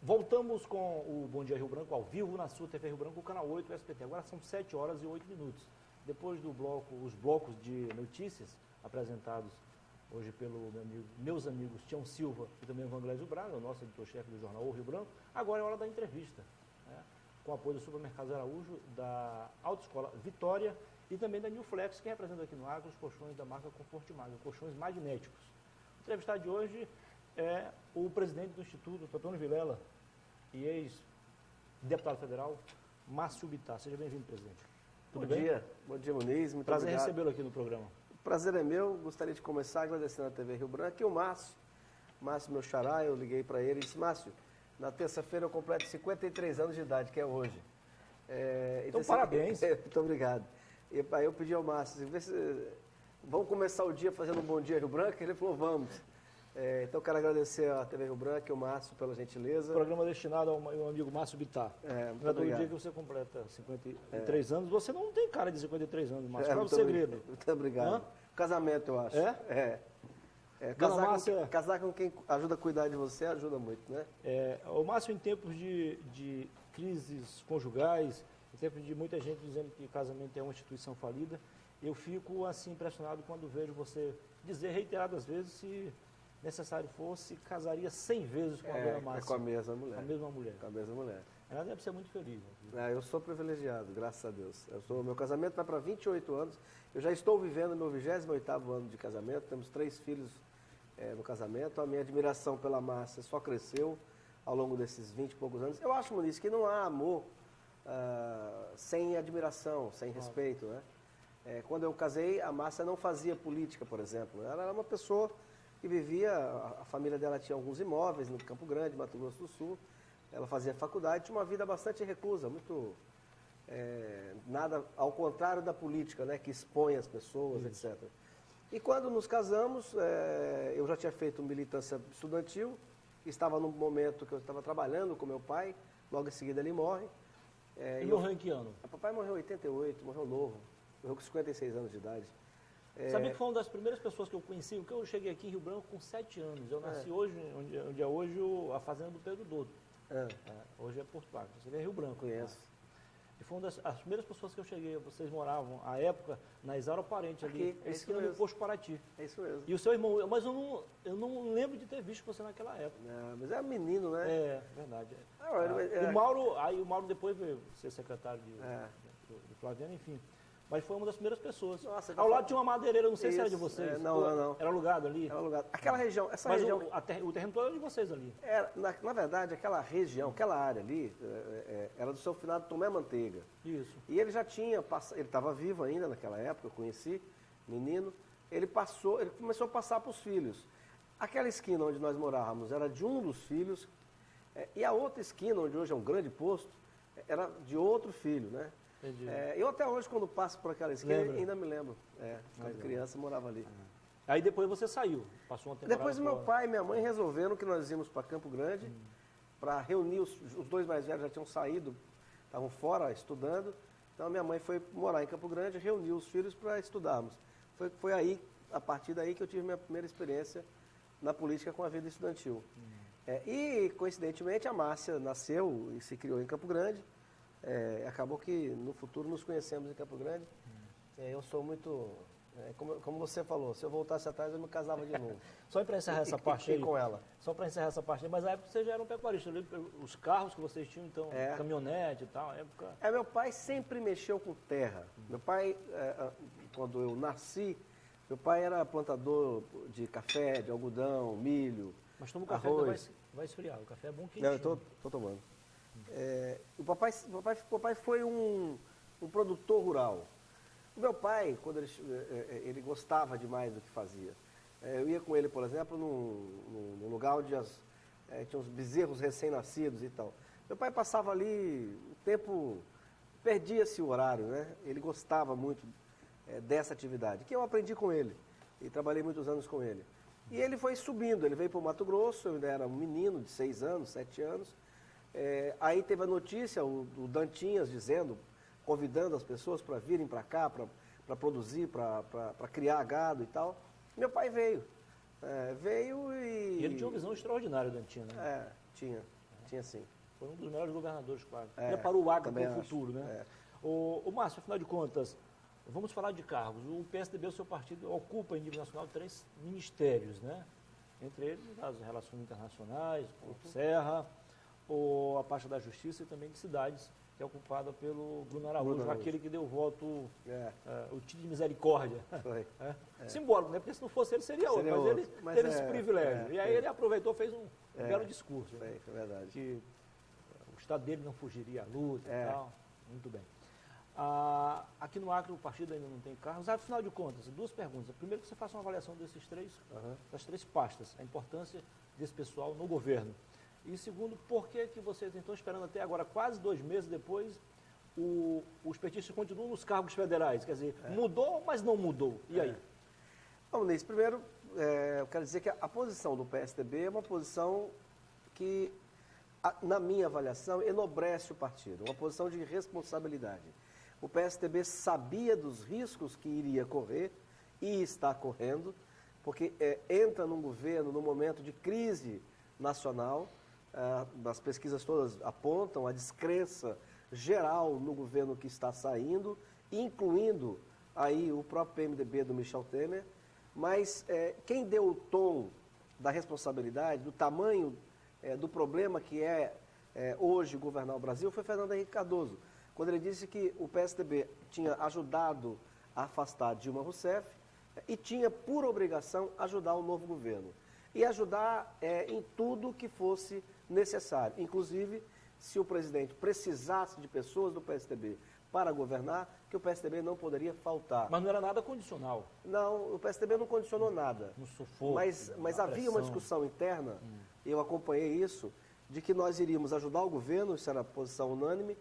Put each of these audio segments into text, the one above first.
Voltamos com o Bom Dia Rio Branco, ao vivo, na sua TV Rio Branco, o canal 8 do SBT. Agora são 7 horas e 8 minutos. Depois do bloco, os blocos de notícias apresentados hoje pelo meus amigos Tião Silva e também o Vanglésio Braga, o nosso editor-chefe do jornal O Rio Branco, agora é hora da entrevista, né? Com o apoio do Supermercados Araújo, da Autoescola Vitória e também da New Flex, que representa aqui no Acre os colchões da marca Confortmag, colchões magnéticos. O entrevistado de hoje é o presidente do Instituto, Antônio Vilela, e ex-deputado federal, Márcio Bittar. Seja bem-vindo, presidente. Tudo bem? Bom dia, Muniz. Muito Prazer obrigado. recebê-lo aqui no programa. O prazer é meu. Gostaria de começar agradecendo a TV Rio Branco e o Márcio. Márcio, meu xará, eu liguei para ele e disse: Márcio, na terça-feira eu completo 53 anos de idade, que é hoje. Então, parabéns. Muito obrigado. E aí eu pedi ao Márcio, vamos começar o dia fazendo um Bom Dia Rio Branco? Ele falou: vamos. Então eu quero agradecer a TV Rio Branco e o Márcio pela gentileza. Programa destinado ao meu amigo Márcio Bittar. Muito não é todo obrigado. dia que você completa 53 anos. Você não tem cara de 53 anos, Márcio. Qual é o Muito segredo? Muito obrigado. Hã? Casamento, eu acho. Dona Márcia- Casar com quem ajuda a cuidar de você ajuda muito, né? O Márcio, em tempos de crises conjugais, em tempos de muita gente dizendo que casamento é uma instituição falida, eu fico assim impressionado quando vejo você dizer reiteradas vezes, se necessário fosse, casaria 100 vezes com a dona Márcia. com a mesma mulher. Com a mesma mulher. Com a mesma mulher. Ela deve ser muito feliz. Né? Eu sou privilegiado, graças a Deus. Meu casamento vai para 28 anos. Eu já estou vivendo meu 28º ano de casamento. Temos 3 filhos no casamento. A minha admiração pela Márcia só cresceu ao longo desses 20 e poucos anos. Eu acho, Muniz, que não há amor sem admiração, sem respeito, né? Quando eu casei, a Márcia não fazia política, por exemplo. Ela era uma pessoa que vivia, a família dela tinha alguns imóveis no Campo Grande, Mato Grosso do Sul. Ela fazia faculdade, tinha uma vida bastante reclusa, muito nada ao contrário da política, né, que expõe as pessoas, etc. E quando nos casamos, eu já tinha feito militância estudantil, estava num momento que eu estava trabalhando com meu pai, logo em seguida ele morre. E morreu em que ano? O papai morreu em 88, morreu novo, morreu com 56 anos de idade. Sabia que foi uma das primeiras pessoas que eu conheci, porque eu cheguei aqui em Rio Branco com 7 anos. Eu nasci hoje, onde é hoje a fazenda do Pedro Dodo. Hoje é Porto Acre, você vê Rio Branco. Conheço. E foi uma das primeiras pessoas que eu cheguei. Vocês moravam, à época, na Isaura Parente, ali, Aqui, é isso esquina do mesmo. Posto Paraty. É isso mesmo. E o seu irmão, mas eu não lembro de ter visto você naquela época. Mas é menino, né? É, verdade. O Mauro depois veio ser secretário do Flaviano, enfim. Mas foi uma das primeiras pessoas. Nossa, ao lado tinha uma madeireira, não sei se era de Isso, vocês. não. Era alugado ali? Era alugado. Aquela região, essa Mas região... o terreno todo era de vocês ali. Na verdade, aquela região, aquela área ali, era do seu finado Tomé Manteiga. Isso. E ele já tinha, ele estava vivo ainda naquela época, eu conheci, menino. Ele começou a passar para os filhos. Aquela esquina onde nós morávamos era de um dos filhos, e a outra esquina, onde hoje é um grande posto, era de outro filho, né? Entendi. Eu até hoje, quando passo por aquela esquina, Lembra? ainda me lembro. Quando criança, morava ali. Aí depois você saiu, passou uma temporada Depois meu fora. pai e minha mãe resolveram que nós íamos para Campo Grande para reunir, os 2 mais velhos já tinham saído, estavam fora estudando, então minha mãe foi morar em Campo Grande, reuniu os filhos para estudarmos. Foi aí, a partir daí que eu tive minha primeira experiência na política com a vida estudantil. E coincidentemente a Márcia nasceu e se criou em Campo Grande, acabou que no futuro nos conhecemos em Campo Grande. Eu sou muito... como você falou, se eu voltasse atrás eu me casava de novo. Só para encerrar essa parte aí. com ela. Só para encerrar essa parte aí, mas na época vocês já eram pecuaristas, os carros que vocês tinham, então, caminhonete e tal, na época... Meu pai sempre mexeu com terra. Meu pai, quando eu nasci, meu pai era plantador de café, de algodão, milho, Mas toma o café arroz. que vai esfriar, o café é bom quentinho. Não, eu tô tomando. O papai foi um produtor rural. O meu pai, quando ele gostava demais do que fazia. Eu ia com ele, por exemplo, num lugar onde tinha uns bezerros recém-nascidos e tal. Meu pai passava ali, o tempo, perdia-se o horário, né? Ele gostava muito dessa atividade, que eu aprendi com ele. E trabalhei muitos anos com ele. E ele foi subindo, ele veio para o Mato Grosso, eu ainda era um menino de 6 anos, 7 anos. Aí teve a notícia, o Dantinhas convidando as pessoas para virem para cá, para produzir, para criar gado e tal. Meu pai veio. E ele tinha uma visão extraordinária, Dantinho, né? Tinha tinha sim. Foi um dos melhores governadores, claro. É, Preparou o Acre também para o acho. futuro, né? É. O Márcio, afinal de contas, vamos falar de cargos. O PSDB, o seu partido, ocupa em nível nacional 3 ministérios, né? Entre eles as relações internacionais, o Serra, a pasta da Justiça e também de cidades, que é ocupada pelo Bruno Araújo, aquele que deu o voto, o título de misericórdia. Foi. Simbólico, né? Porque se não fosse ele, seria outro. Mas ele teve esse privilégio. E aí ele aproveitou, fez um belo discurso. É verdade. Que o Estado dele não fugiria à luta e tal. Muito bem. Aqui no Acre o partido ainda não tem cargos. Afinal de contas, duas perguntas. Primeiro, que você faça uma avaliação das três pastas, a importância desse pessoal no governo. E segundo, por que vocês estão esperando até agora, quase 2 meses depois, os petistas continuam nos cargos federais? Quer dizer, mudou, mas não mudou. E aí? Vamos nisso. Primeiro, eu quero dizer que a posição do PSDB é uma posição que, na minha avaliação, enobrece o partido, uma posição de responsabilidade. O PSDB sabia dos riscos que iria correr e está correndo, porque entra num governo, num momento de crise nacional. As pesquisas todas apontam a descrença geral no governo que está saindo, incluindo aí o próprio PMDB do Michel Temer, mas quem deu o tom da responsabilidade, do tamanho do problema que hoje governar o Brasil foi Fernando Henrique Cardoso, quando ele disse que o PSDB tinha ajudado a afastar Dilma Rousseff e tinha por obrigação ajudar o novo governo. E ajudar em tudo que fosse necessário. Inclusive, se o presidente precisasse de pessoas do PSDB para governar, que o PSDB não poderia faltar. Mas não era nada condicional. Não, o PSDB não condicionou nada. No sufoco. Mas havia uma discussão interna, eu acompanhei isso, de que nós iríamos ajudar o governo, isso era a posição unânime,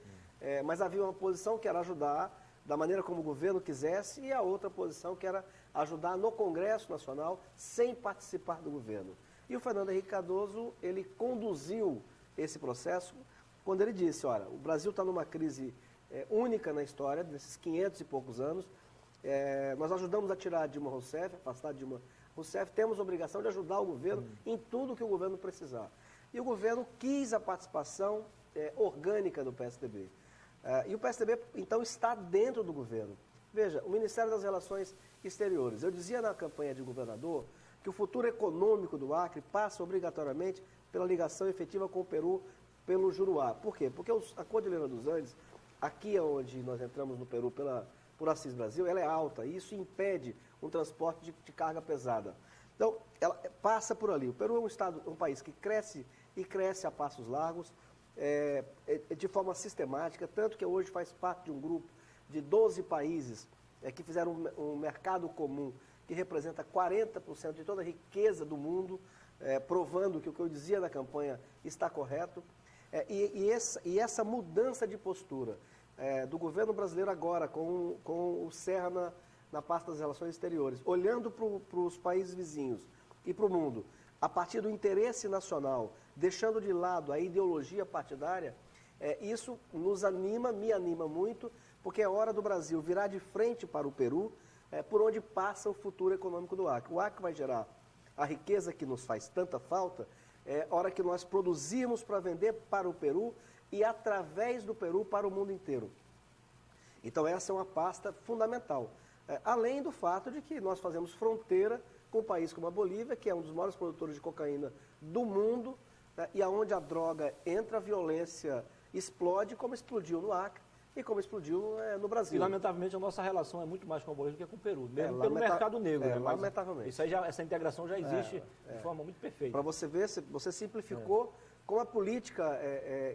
mas havia uma posição que era ajudar da maneira como o governo quisesse e a outra posição que era ajudar no Congresso Nacional sem participar do governo. E o Fernando Henrique Cardoso, ele conduziu esse processo quando ele disse, olha, o Brasil está numa crise única na história, desses 500 e poucos anos, nós ajudamos a tirar a Dilma Rousseff, afastar a Dilma Rousseff, temos a obrigação de ajudar o governo em tudo que o governo precisar. E o governo quis a participação orgânica do PSDB. E o PSDB, então, está dentro do governo. Veja, o Ministério das Relações Exteriores. Eu dizia na campanha de governador que o futuro econômico do Acre passa obrigatoriamente pela ligação efetiva com o Peru pelo Juruá. Por quê? Porque a Cordilheira dos Andes, aqui é onde nós entramos no Peru por Assis Brasil, ela é alta e isso impede um transporte de carga pesada. Então, ela passa por ali. O Peru é um país que cresce e cresce a passos largos, de forma sistemática, tanto que hoje faz parte de um grupo de 12 países que fizeram um mercado comum que representa 40% de toda a riqueza do mundo, provando que o que eu dizia na campanha está correto. E essa mudança de postura do governo brasileiro agora, com o Serra na pasta das relações exteriores, olhando para os países vizinhos e para o mundo, a partir do interesse nacional, deixando de lado a ideologia partidária, isso nos anima, me anima muito, porque é hora do Brasil virar de frente para o Peru, por onde passa o futuro econômico do Acre. O Acre vai gerar a riqueza que nos faz tanta falta, hora que nós produzimos para vender para o Peru e através do Peru para o mundo inteiro. Então essa é uma pasta fundamental. Além do fato de que nós fazemos fronteira com um país como a Bolívia, que é um dos maiores produtores de cocaína do mundo, e aonde a droga entra, a violência explode, como explodiu no Acre e como explodiu no Brasil. E, lamentavelmente, a nossa relação é muito mais com a Bolívia do que com o Peru, mesmo pelo mercado negro. Né? Lamentavelmente. Essa integração já existe de forma muito perfeita. Para você ver, você simplificou como a política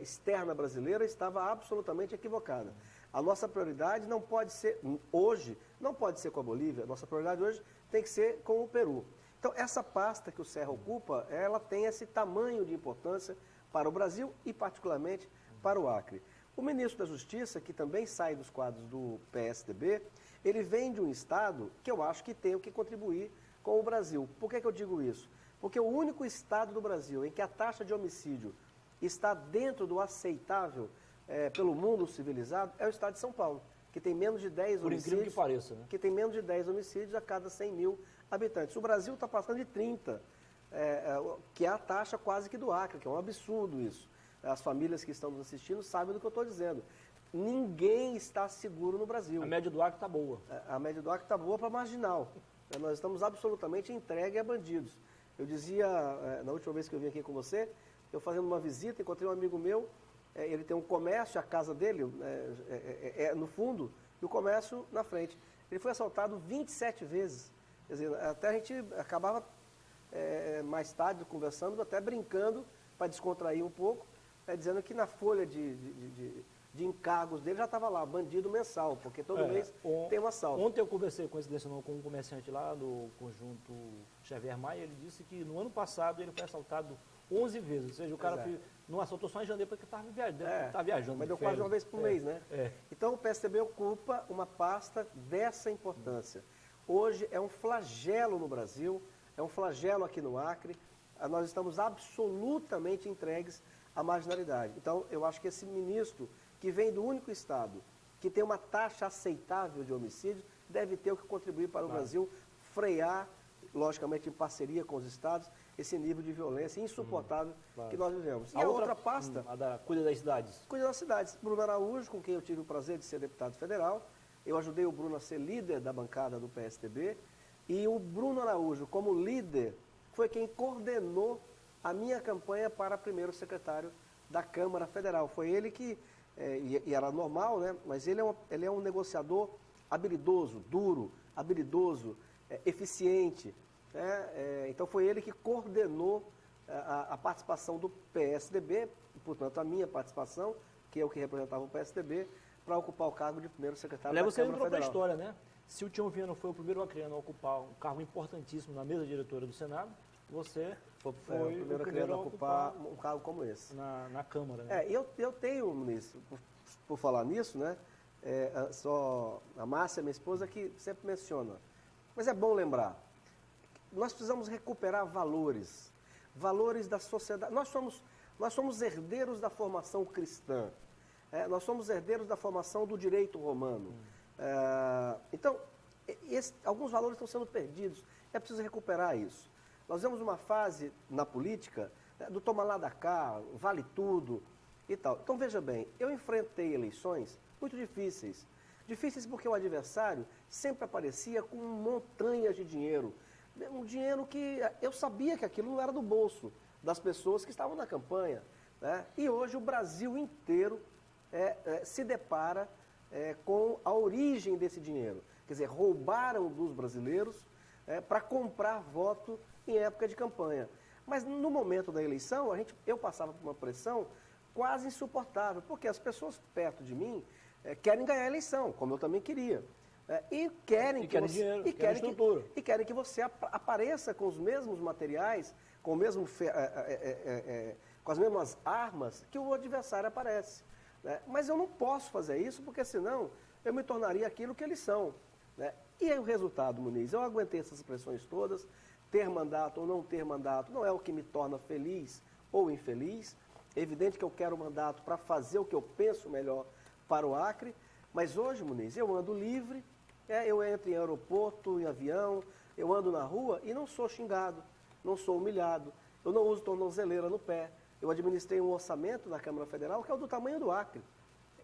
externa brasileira estava absolutamente equivocada. A nossa prioridade não pode ser, hoje, não pode ser com a Bolívia, a nossa prioridade hoje tem que ser com o Peru. Então, essa pasta que o Serra ocupa, ela tem esse tamanho de importância para o Brasil e, particularmente, para o Acre. O ministro da Justiça, que também sai dos quadros do PSDB, ele vem de um estado que eu acho que tem o que contribuir com o Brasil. Por que eu digo isso? Porque o único estado do Brasil em que a taxa de homicídio está dentro do aceitável pelo mundo civilizado é o estado de São Paulo, que tem menos de 10 Por homicídios. incrível que pareça, né? Que tem menos de 10 homicídios a cada 100 mil habitantes. O Brasil está passando de 30, que é a taxa quase que do Acre, que é um absurdo isso. as famílias que estão nos assistindo sabem do que eu estou dizendo. Ninguém está seguro no Brasil. A média do Acre está boa. A média do Acre está boa para marginal. Nós estamos absolutamente entregues a bandidos. Eu dizia, na última vez que eu vim aqui com você, eu fazendo uma visita, encontrei um amigo meu, ele tem um comércio, a casa dele é no fundo, e o comércio na frente. Ele foi assaltado 27 vezes. Quer dizer, até a gente acabava mais tarde conversando, até brincando, para descontrair um pouco, dizendo que na folha de encargos dele já estava lá, bandido mensal, porque todo mês tem um assalto. Ontem eu conversei, coincidentemente, com um comerciante lá do conjunto Xavier Maia, ele disse que no ano passado ele foi assaltado 11 vezes, ou seja, o cara não assaltou só em janeiro porque estava viajando. Mas deu quase uma vez por mês, né? Então o PSDB ocupa uma pasta dessa importância. Hoje é um flagelo no Brasil, é um flagelo aqui no Acre, nós estamos absolutamente entregues à marginalidade. Então eu acho que esse ministro que vem do único estado que tem uma taxa aceitável de homicídios, deve ter o que contribuir para o Brasil frear, logicamente em parceria com os estados, esse nível de violência insuportável que nós vivemos. E a outra pasta... cuida das cidades. Cuida das cidades. Bruno Araújo, com quem eu tive o prazer de ser deputado federal, eu ajudei o Bruno a ser líder da bancada do PSDB, e o Bruno Araújo, como líder, foi quem coordenou a minha campanha para primeiro secretário da Câmara Federal. Foi ele que... e era normal, né? Mas ele é um negociador habilidoso, duro, habilidoso, eficiente. Então foi ele que coordenou a participação do PSDB, portanto a minha participação, que é o que representava o PSDB, para ocupar o cargo de primeiro secretário da Câmara Federal. Você entrou para a história, né? Se o Tião Viana foi o primeiro acreano a ocupar um cargo importantíssimo na mesa diretora do Senado, você foi o primeiro acreano a ocupar um cargo como esse. Na Câmara, né? Eu tenho, ministro, por falar nisso, né? Só a Márcia, minha esposa, que sempre menciona. Mas é bom lembrar, nós precisamos recuperar valores da sociedade. Nós somos herdeiros da formação cristã, nós somos herdeiros da formação do direito romano. Então, alguns valores estão sendo perdidos, é preciso recuperar isso. Nós vemos uma fase na política do toma lá da cá, vale tudo e tal. Então, veja bem, eu enfrentei eleições muito difíceis. Difíceis porque o adversário sempre aparecia com montanhas de dinheiro. Um dinheiro que eu sabia que aquilo não era do bolso das pessoas que estavam na campanha. Né? E hoje o Brasil inteiro se depara com a origem desse dinheiro. Quer dizer, roubaram dos brasileiros para comprar voto em época de campanha. Mas no momento da eleição, eu passava por uma pressão quase insuportável, porque as pessoas perto de mim querem ganhar a eleição, como eu também queria. E querem que você apareça com os mesmos materiais, com as mesmas armas que o adversário aparece. Mas eu não posso fazer isso, porque senão eu me tornaria aquilo que eles são. E aí o resultado, Muniz, eu aguentei essas pressões todas. Ter mandato ou não ter mandato não é o que me torna feliz ou infeliz. É evidente que eu quero mandato para fazer o que eu penso melhor para o Acre, mas hoje, Muniz, eu ando livre, eu entro em aeroporto, em avião, eu ando na rua e não sou xingado, não sou humilhado, eu não uso tornozeleira no pé. Eu administrei um orçamento na Câmara Federal que é do tamanho do Acre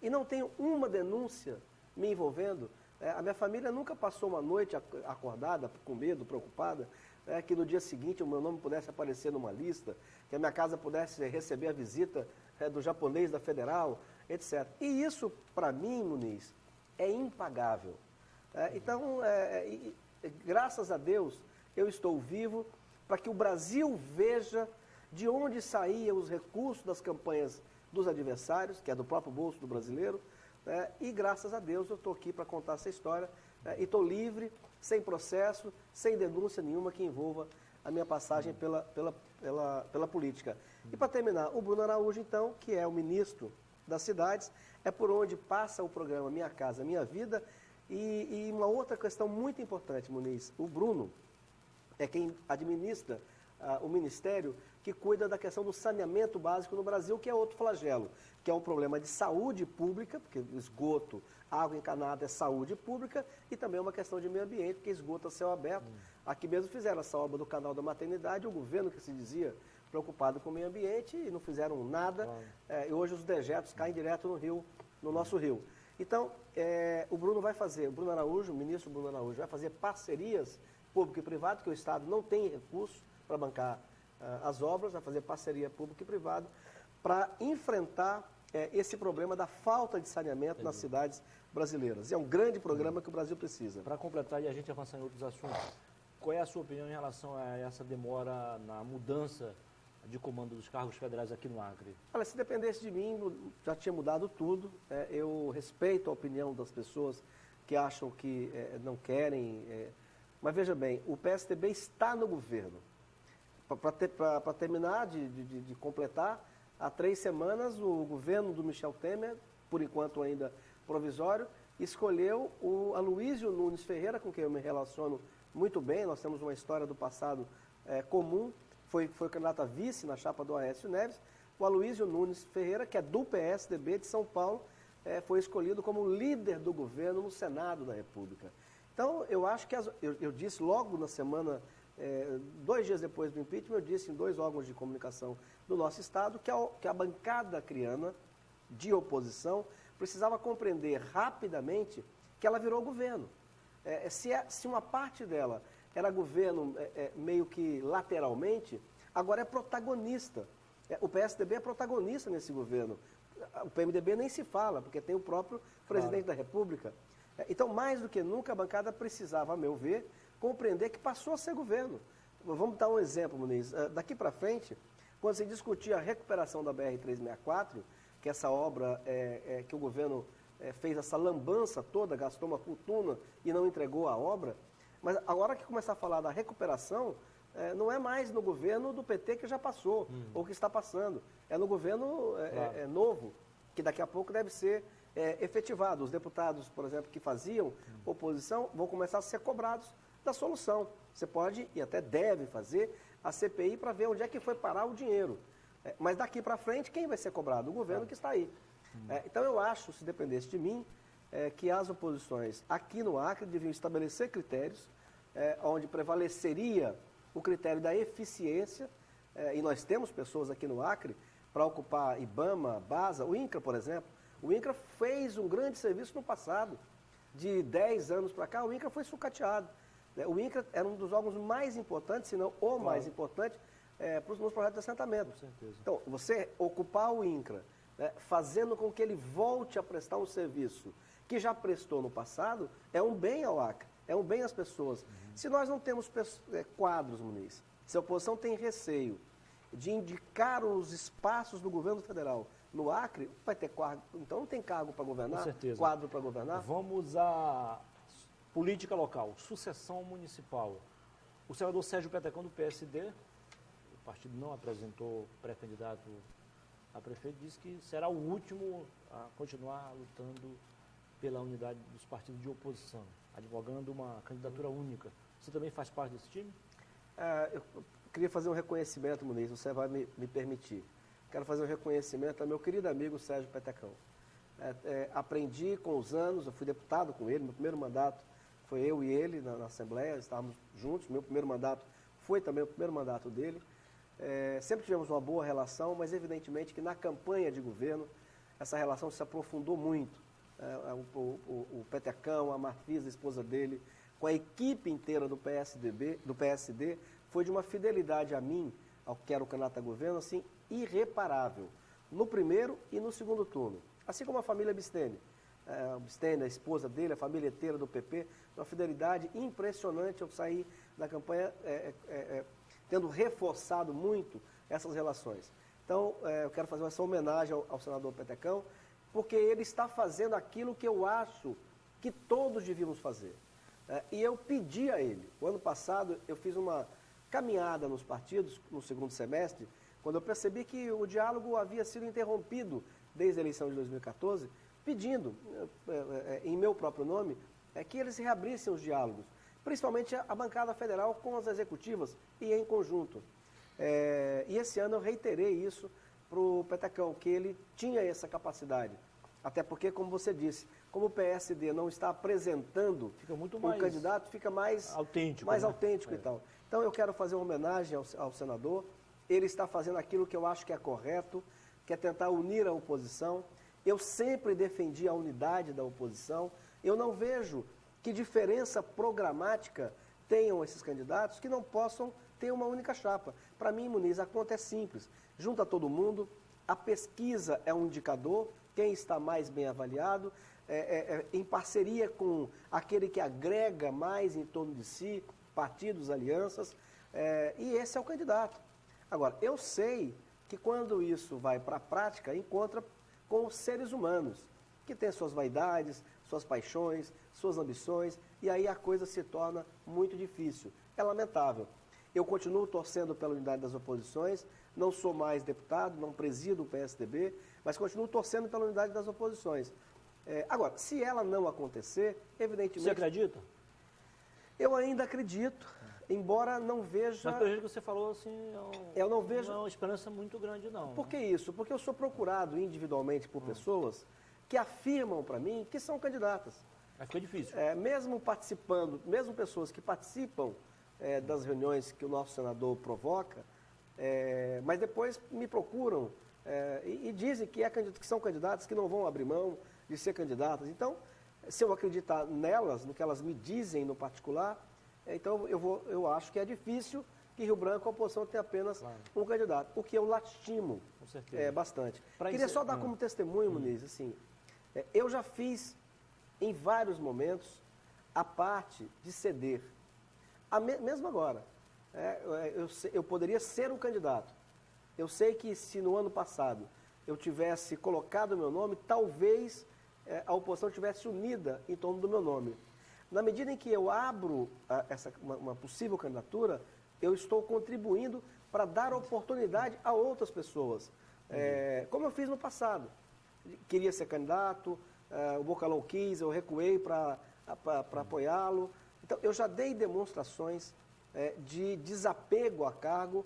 e não tenho uma denúncia me envolvendo. A minha família nunca passou uma noite acordada, com medo, preocupada, que no dia seguinte o meu nome pudesse aparecer numa lista, que a minha casa pudesse receber a visita do japonês da Federal, etc. E isso, para mim, Muniz, é impagável. Então, graças a Deus, eu estou vivo para que o Brasil veja de onde saíam os recursos das campanhas dos adversários, que é do próprio bolso do brasileiro, e graças a Deus eu estou aqui para contar essa história, e estou livre, sem processo, sem denúncia nenhuma que envolva a minha passagem pela política. E para terminar, o Bruno Araújo, então, que é o ministro das cidades, é por onde passa o programa Minha Casa Minha Vida. E uma outra questão muito importante, Muniz, o Bruno é quem administra o ministério que cuida da questão do saneamento básico no Brasil, que é outro flagelo, que é um problema de saúde pública, porque esgoto, água encanada é saúde pública, e também é uma questão de meio ambiente, porque esgoto a céu aberto. Aqui mesmo fizeram essa obra do canal da maternidade, o governo que se dizia preocupados com o meio ambiente e não fizeram nada. Claro. E hoje os dejetos caem direto no rio, no nosso rio. Então, o Bruno Araújo, o ministro Bruno Araújo, vai fazer parcerias público e privado, que o Estado não tem recurso para bancar as obras, vai fazer parceria público e privado para enfrentar esse problema da falta de saneamento nas cidades brasileiras. E é um grande programa que o Brasil precisa. Para completar e a gente avançar em outros assuntos, qual é a sua opinião em relação a essa demora na mudança de comando dos cargos federais aqui no Acre? Olha, se dependesse de mim, já tinha mudado tudo. Eu respeito a opinião das pessoas que acham que não querem. Mas veja bem, o PSDB está no governo. Para terminar de completar, há 3 semanas o governo do Michel Temer, por enquanto ainda provisório, escolheu o Aloysio Nunes Ferreira, com quem eu me relaciono muito bem. Nós temos uma história do passado comum. Foi candidato a vice na chapa do Aécio Neves. O Aloysio Nunes Ferreira, que é do PSDB de São Paulo, foi escolhido como líder do governo no Senado da República. Então, eu acho que eu disse logo na semana, 2 dias depois do impeachment, eu disse em 2 órgãos de comunicação do nosso Estado que a bancada acriana de oposição precisava compreender rapidamente que ela virou governo. Se uma parte dela era governo meio que lateralmente, agora é protagonista. O PSDB é protagonista nesse governo. O PMDB nem se fala, porque tem o próprio presidente da República. Então, mais do que nunca, a bancada precisava, a meu ver, compreender que passou a ser governo. Vamos dar um exemplo, Muniz. Daqui para frente, quando se discutia a recuperação da BR-364, que essa obra que o governo fez essa lambança toda, gastou uma fortuna e não entregou a obra, mas a hora que começar a falar da recuperação, não é mais no governo do PT que já passou, ou que está passando. É no governo novo, que daqui a pouco deve ser efetivado. Os deputados, por exemplo, que faziam oposição, vão começar a ser cobrados da solução. Você pode e até deve fazer a CPI para ver onde é que foi parar o dinheiro. Mas daqui para frente, quem vai ser cobrado? O governo que está aí. Então eu acho, se dependesse de mim, que as oposições aqui no Acre deviam estabelecer critérios onde prevaleceria o critério da eficiência, e nós temos pessoas aqui no Acre para ocupar IBAMA, BASA, o INCRA, por exemplo. O INCRA fez um grande serviço no passado. De 10 anos para cá, o INCRA foi sucateado. O INCRA era um dos órgãos mais importantes, se não o mais importante, para os meus projetos de assentamento. Com certeza. Então, você ocupar o INCRA, fazendo com que ele volte a prestar um serviço que já prestou no passado, é um bem ao Acre, é um bem às pessoas. Se nós não temos quadros, Muniz, se a oposição tem receio de indicar os espaços do governo federal no Acre, vai ter quadro, então não tem cargo para governar, Com certeza. quadro para governar. Vamos à política local, sucessão municipal. O senador Sérgio Petecão, do PSD, o partido não apresentou pré-candidato a prefeito, disse que será o último a continuar lutando pela unidade dos partidos de oposição, advogando uma candidatura única. Você também faz parte desse time? Eu queria fazer um reconhecimento, Muniz, você vai me permitir. Quero fazer um reconhecimento ao meu querido amigo Sérgio Petecão. Aprendi com os anos, eu fui deputado com ele, meu primeiro mandato foi eu e ele na Assembleia, estávamos juntos, meu primeiro mandato foi também o primeiro mandato dele. Sempre tivemos uma boa relação, mas evidentemente que na campanha de governo essa relação se aprofundou muito. O Petecão, a Marfisa, a esposa dele, com a equipe inteira do PSD, foi de uma fidelidade a mim, ao que era o candidato a governo, assim, irreparável, no primeiro e no segundo turno. Assim como a família Bistene. A Bistene, a esposa dele, a família inteira do PP, uma fidelidade impressionante. Eu saí da campanha tendo reforçado muito essas relações. Então, eu quero fazer essa homenagem ao senador Petecão, porque ele está fazendo aquilo que eu acho que todos devíamos fazer. E eu pedi a ele, o ano passado eu fiz uma caminhada nos partidos, no segundo semestre, quando eu percebi que o diálogo havia sido interrompido desde a eleição de 2014, pedindo, em meu próprio nome, que eles reabrissem os diálogos, principalmente a bancada federal com as executivas e em conjunto. E esse ano eu reiterei isso para o Petecão, que ele tinha essa capacidade. Até porque, como você disse, como o PSD não está apresentando fica muito mais candidato, fica mais autêntico, mais né? autêntico e tal. Então eu quero fazer uma homenagem ao senador. ele está fazendo aquilo que eu acho que é correto, que é tentar unir a oposição. Eu sempre defendi a unidade da oposição. Eu não vejo que diferença programática tenham esses candidatos que não possam ter uma única chapa. Para mim, Muniz, a conta é simples. Junta todo mundo, a pesquisa é um indicador, quem está mais bem avaliado, em parceria com aquele que agrega mais em torno de si, partidos, alianças, e esse é o candidato. Agora, eu sei que quando isso vai para a prática, encontra com os seres humanos, que têm suas vaidades, suas paixões, suas ambições, e aí a coisa se torna muito difícil. É lamentável. Eu continuo torcendo pela unidade das oposições, não sou mais deputado, não presido o PSDB, mas continuo torcendo pela unidade das oposições. Agora, se ela não acontecer, evidentemente... Você acredita? Eu ainda acredito, embora não veja... Mas pelo jeito que você falou, assim, eu não vejo... não é uma esperança muito grande, não. Por que isso? Porque eu sou procurado individualmente por pessoas que afirmam para mim que são candidatas. Mas foi difícil. Mesmo participando, mesmo pessoas que participam das reuniões que o nosso senador provoca, mas depois me procuram e dizem que são candidatas que não vão abrir mão de ser candidatas. Então, se eu acreditar nelas, no que elas me dizem no particular, então eu acho que é difícil que Rio Branco, a oposição, tenha apenas um candidato, o que eu lastimo bastante. Queria só dar como testemunho, Muniz, assim, eu já fiz em vários momentos a parte de ceder, mesmo agora. Eu poderia ser um candidato. Eu sei que se no ano passado eu tivesse colocado o meu nome, talvez a oposição estivesse unida em torno do meu nome. Na medida em que eu abro uma possível candidatura, eu estou contribuindo para dar oportunidade a outras pessoas. Como eu fiz no passado. Queria ser candidato, o Bocalão quis, eu recuei para apoiá-lo. Então, eu já dei demonstrações de desapego a cargo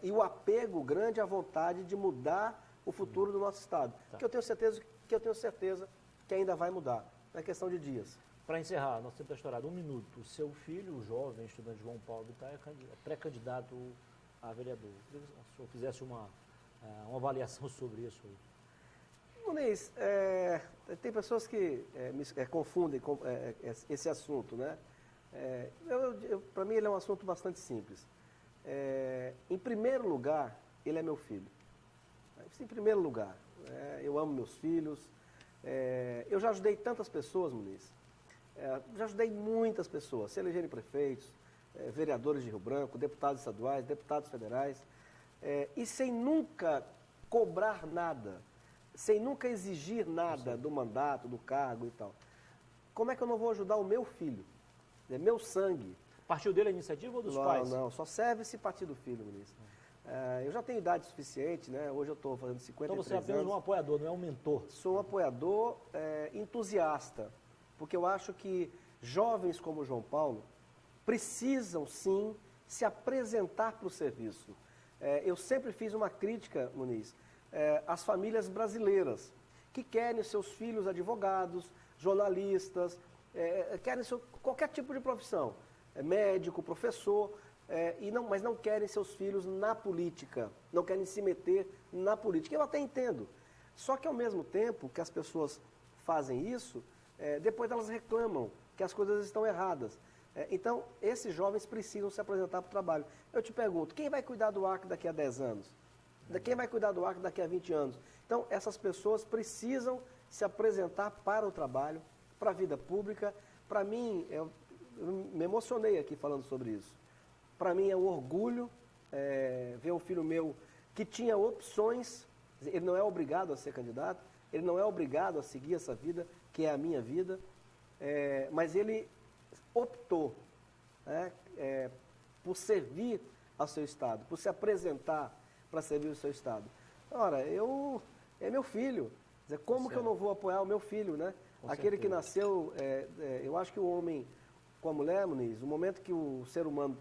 e o apego grande à vontade de mudar o futuro do nosso Estado. Tá. Que eu tenho certeza que ainda vai mudar. Não é questão de dias. Para encerrar, nosso tempo está estourado. 1 minuto. O seu filho, o jovem estudante João Paulo Bittar, é pré-candidato a vereador. Se o senhor fizesse uma avaliação sobre isso aí. Muniz, tem pessoas que confundem esse assunto, né? Para mim, ele é um assunto bastante simples. Em primeiro lugar, ele é meu filho. Em primeiro lugar, eu amo meus filhos. Eu já ajudei tantas pessoas, Muniz. Já ajudei muitas pessoas, se elegerem prefeitos, vereadores de Rio Branco, deputados estaduais, deputados federais, e sem nunca cobrar nada, sem nunca exigir nada do mandato, do cargo e tal. Como é que eu não vou ajudar o meu filho? É meu sangue. Partiu dele a iniciativa ou dos pais? Não, só serve se partir do filho, ministro. Eu já tenho idade suficiente, né? Hoje eu estou fazendo 53 anos. Então você é apenas um apoiador, não é um mentor? Sou um apoiador entusiasta, porque eu acho que jovens como o João Paulo precisam, sim, se apresentar para o serviço. Eu sempre fiz uma crítica, Muniz, às famílias brasileiras, que querem seus filhos advogados, jornalistas, querem qualquer tipo de profissão, médico, professor, mas não querem seus filhos na política, não querem se meter na política. Eu até entendo. Só que ao mesmo tempo que as pessoas fazem isso, depois elas reclamam que as coisas estão erradas. Então, esses jovens precisam se apresentar para o trabalho. Eu te pergunto, quem vai cuidar do Acre daqui a 10 anos? Quem vai cuidar do Acre daqui a 20 anos? Então, essas pessoas precisam se apresentar para o trabalho, para a vida pública. Para mim, eu me emocionei aqui falando sobre isso. Para mim é um orgulho ver um filho meu que tinha opções. Ele não é obrigado a ser candidato, ele não é obrigado a seguir essa vida, que é a minha vida, mas ele optou por servir ao seu Estado, por se apresentar para servir o seu Estado. Ora, é meu filho. Quer dizer, como que eu não vou apoiar o meu filho, né? Aquele que nasceu, eu acho que o homem com a mulher, Muniz, o momento que o ser humano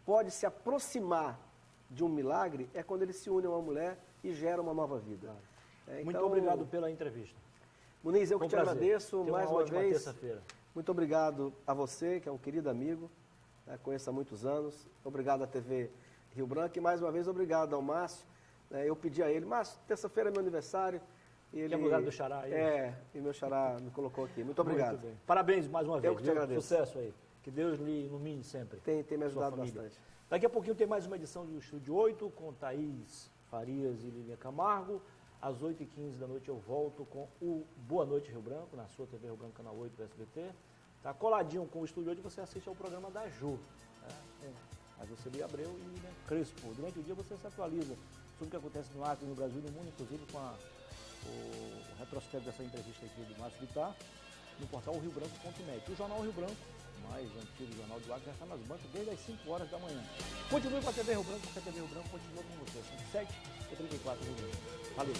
pode se aproximar de um milagre é quando ele se une a uma mulher e gera uma nova vida. Muito obrigado pela entrevista. Muniz, eu que te agradeço mais uma vez. Terça-feira. Muito obrigado a você, que é um querido amigo, conheço há muitos anos. Obrigado à TV Rio Branco. E mais uma vez, obrigado ao Márcio. Eu pedi a ele, Márcio, terça-feira é meu aniversário. E ele, que é lugar do Xará aí. E meu Xará me colocou aqui. Muito obrigado. Muito bem. Parabéns mais uma vez. Eu que te agradeço. Sucesso aí. Que Deus lhe ilumine sempre. Tem me ajudado bastante. Daqui a pouquinho tem mais uma edição do Estúdio 8 com Thaís Farias e Lilian Camargo. Às 8h15 da noite eu volto com o Boa Noite Rio Branco, na sua TV Rio Branco, canal 8 do SBT. Tá coladinho com o Estúdio 8, você assiste ao programa da Ju. A Jocely Abreu e Lilian Crespo. Durante o dia você se atualiza sobre o que acontece no Acre, no Brasil e no mundo, inclusive com o retrospecto dessa entrevista aqui do Márcio Vittar, no portal riobranco.net. O Jornal Rio Branco, mais antigo jornal do Acre, já está nas bancas desde as 5 horas da manhã. Continue com a TV Rio Branco, porque a TV Rio Branco continua com você. São 7h34. Valeu.